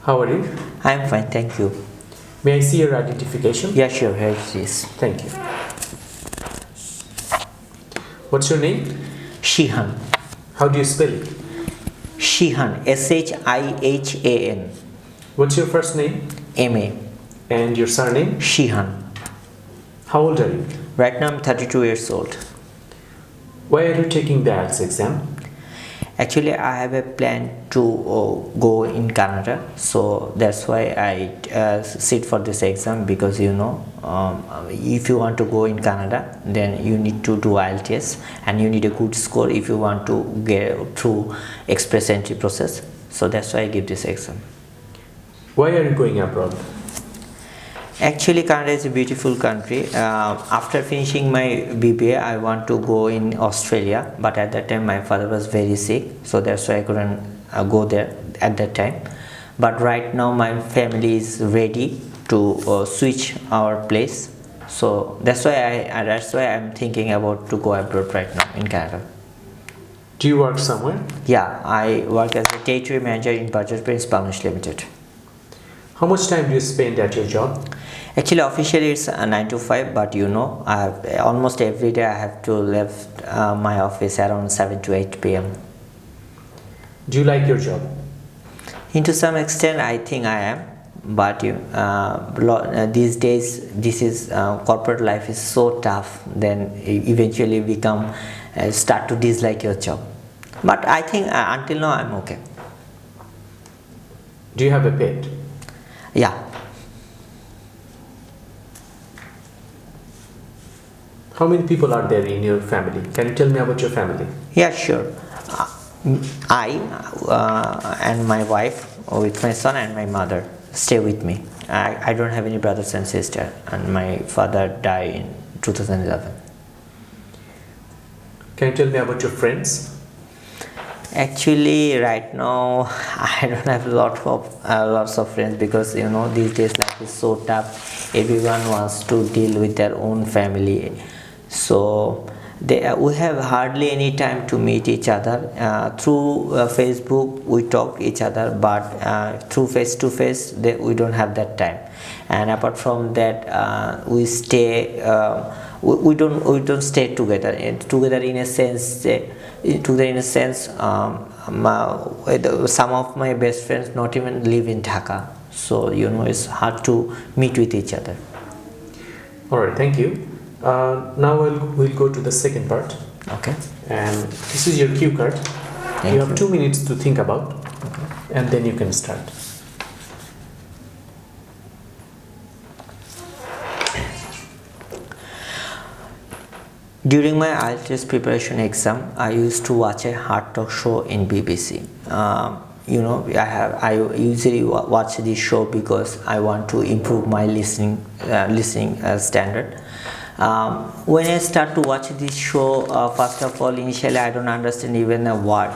How are you? I'm fine, thank you. May I see your identification? Yeah, sure, here it is. Thank you. What's your name? Shihan. How do you spell it? Shihan, Shihan. What's your first name? M.A. And your surname? Shihan. How old are you? Right now I'm 32 years old. Why are you taking the IELTS exam? Actually, I have a plan to go in Canada, so that's why I sit for this exam, because if you want to go in Canada, then you need to do IELTS and you need a good score if you want to get through express entry process. So that's why I give this exam. Why are you going abroad? Actually, Canada is a beautiful country. After finishing my BBA, I want to go in Australia, but at that time my father was very sick, so that's why I couldn't go there at that time. But right now my family is ready to switch our place, so that's why I'm thinking about to go abroad right now in Canada. Do you work somewhere? Yeah, I work as a territory manager in Budget Prince Spanish Limited. How much time do you spend at your job? Actually, officially it's 9 to 5, but I have almost every day I have to leave my office around 7 to 8 p.m. Do you like your job? To some extent, I think I am, but these days, corporate life is so tough. Then eventually start to dislike your job. But I think until now I'm okay. Do you have a pet? Yeah. How many people are there in your family? Can you tell me about your family? Yeah, sure. I and my wife, with my son and my mother, stay with me. I don't have any brothers and sisters, and my father died in 2011. Can you tell me about your friends? Actually, right now I don't have lots of friends, because these days life is so tough. Everyone wants to deal with their own family, so we have hardly any time to meet each other. Through Facebook we talk each other, but through face to face we don't have that time. And apart from that, we stay we don't stay together in a sense. Some of my best friends not even live in Dhaka, so it's hard to meet with each other. Alright, thank you. Now we'll go to the second part. Okay. And this is your cue card. You have 2 minutes to think about, and then you can start. During my IELTS preparation exam, I used to watch a hard talk show in BBC. I usually watch this show because I want to improve my listening standard. When I start to watch this show, first of all, initially I don't understand even a word,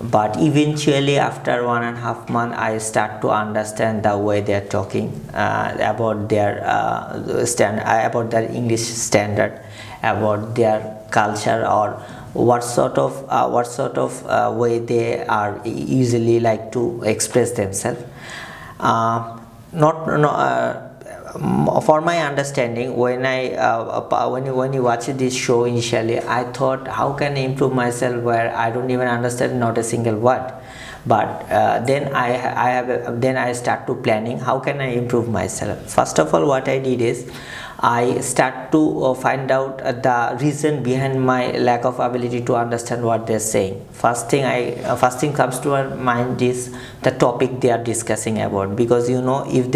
but eventually after 1.5 months I start to understand the way they are talking about their about their English standard, about their culture, or what sort of way they are usually like to express themselves. For my understanding, when you watch this show initially, I thought, how can I improve myself where I don't even understand not a single word. But then I start to planning how can I improve myself. First of all, what I did is I start to find out the reason behind my lack of ability to understand what they're saying. First thing comes to our mind is the topic they are discussing about, because if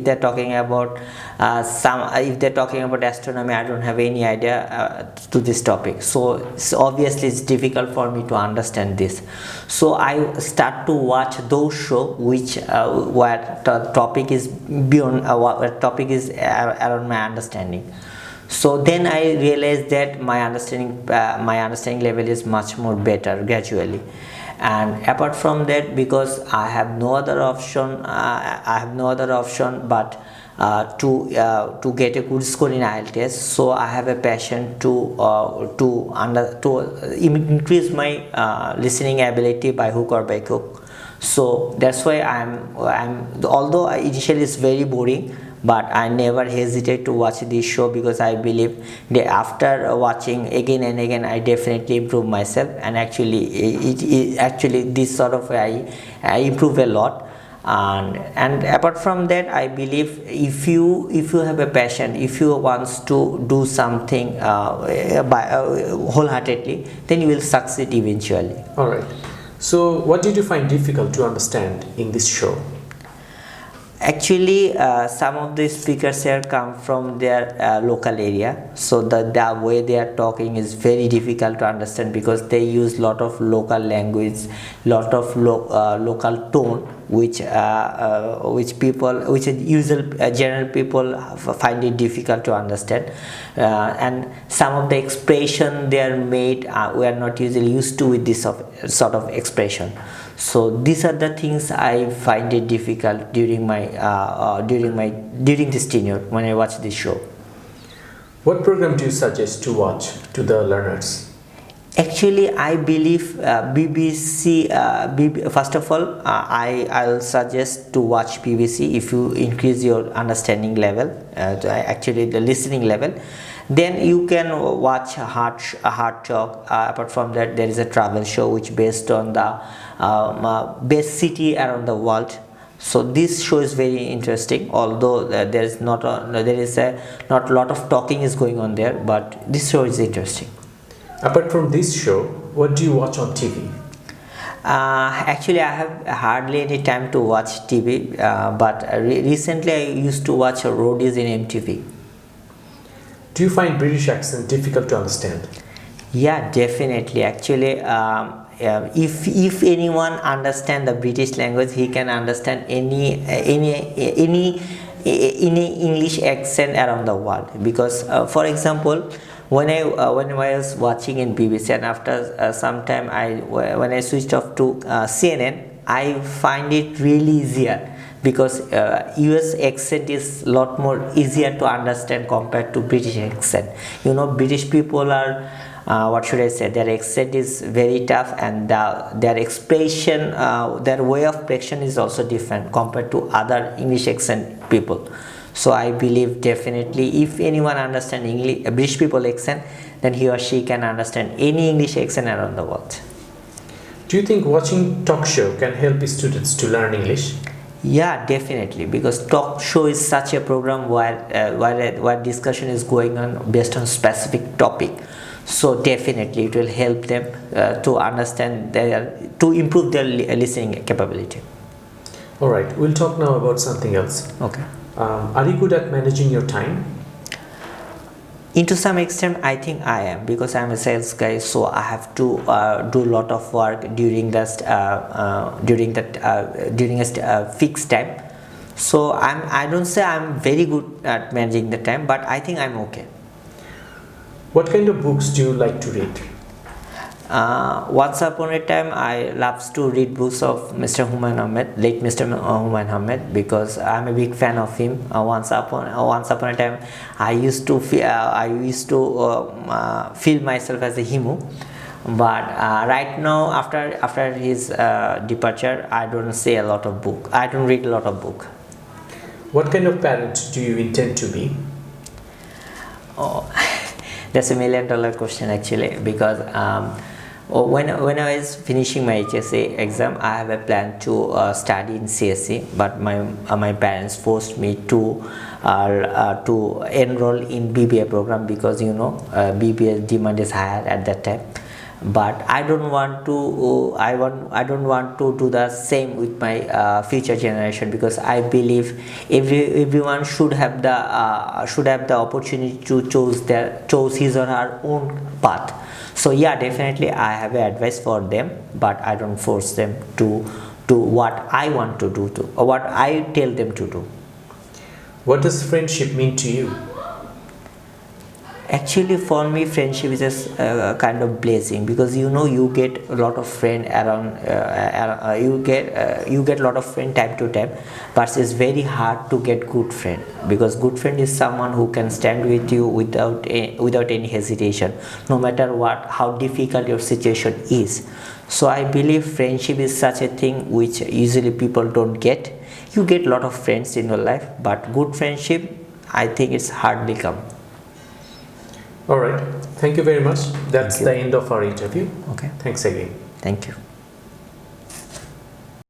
they're talking about if they're talking about astronomy, I don't have any idea to this topic, so obviously it's difficult for me to understand this. So I start to watch those shows which where the topic is beyond what topic is around my understanding. So then I realized that my understanding level is much more better gradually. And apart from that, because I have no other option but to get a good score in IELTS, so I have a passion to increase my listening ability by hook or by crook. So that's why although initially it's very boring, but I never hesitate to watch this show, because I believe that after watching again and again I definitely improve myself, and actually this sort of I improve a lot. And apart from that, I believe if you have a passion, if you wants to do something wholeheartedly, then you will succeed eventually. All right. So, what did you find difficult to understand in this show? Actually, some of the speakers here come from their local area, so the way they are talking is very difficult to understand, because they use lot of local language, lot of local tone, which usual general people find it difficult to understand, and some of the expression they are made we are not usually used to with this sort of expression. So these are the things I find it difficult during this tenure when I watch this show. What program do you suggest to watch to the learners? Actually, I believe BBC. First of all, I'll suggest to watch BBC if you increase your understanding level, actually the listening level. Then you can watch a hard talk. Apart from that, there is a travel show which based on the best city around the world. So this show is very interesting, although there is not a lot of talking is going on there, but this show is interesting. Apart from this show, what do you watch on TV? Actually, I have hardly any time to watch TV, but recently I used to watch roadies in MTV. Do you find British accent difficult to understand? Yeah, definitely. Actually, if anyone understand the British language, he can understand any English accent around the world. Because, for example, when I was watching in BBC, and after some time when I switched off to CNN, I find it really easier, because US accent is a lot more easier to understand compared to British accent. You know, British people are what should I say, their accent is very tough, and their expression, their way of expression is also different compared to other English accent people. So I believe definitely if anyone understands English, British people accent, then he or she can understand any English accent around the world. Do you think watching talk show can help students to learn English? Yeah, definitely, because talk show is such a program where discussion is going on based on specific topic. So definitely it will help them to understand to improve their listening capability. All right, we'll talk now about something else. Okay. Are you good at managing your time? To some extent, I think I am, because I'm a sales guy, so I have to do a lot of work during a fixed time. So I don't say I'm very good at managing the time, but I think I'm okay. What kind of books do you like to read? Once upon a time, I loved to read books of Mr. Humayun Ahmed, late Mr. Humayun Ahmed, because I'm a big fan of him. Once upon a time, I used to feel myself as a Himu, but right now, after his departure, I don't say a lot of book. I don't read a lot of book. What kind of parent do you intend to be? Oh, that's $1 million question actually, because when I was finishing my HSA exam, I have a plan to study in CSE, but my parents forced me to enroll in BBA program, because you know BBA demand is higher at that time. But I don't want to do the same with my future generation, because I believe everyone should have the opportunity to choose his or her own path. So yeah, definitely I have an advice for them, but I don't force them to do what I want to do or what I tell them to do. What does friendship mean to you? Actually, for me, friendship is a kind of blessing, because you get a lot of friend around. You get a lot of friend time to time, but it's very hard to get good friend, because good friend is someone who can stand with you without any hesitation, no matter how difficult your situation is. So I believe friendship is such a thing which usually people don't get. You get a lot of friends in your life, but good friendship, I think it's hardly come. All right. Thank you very much. That's the end of our interview. Okay. Thanks again. Thank you.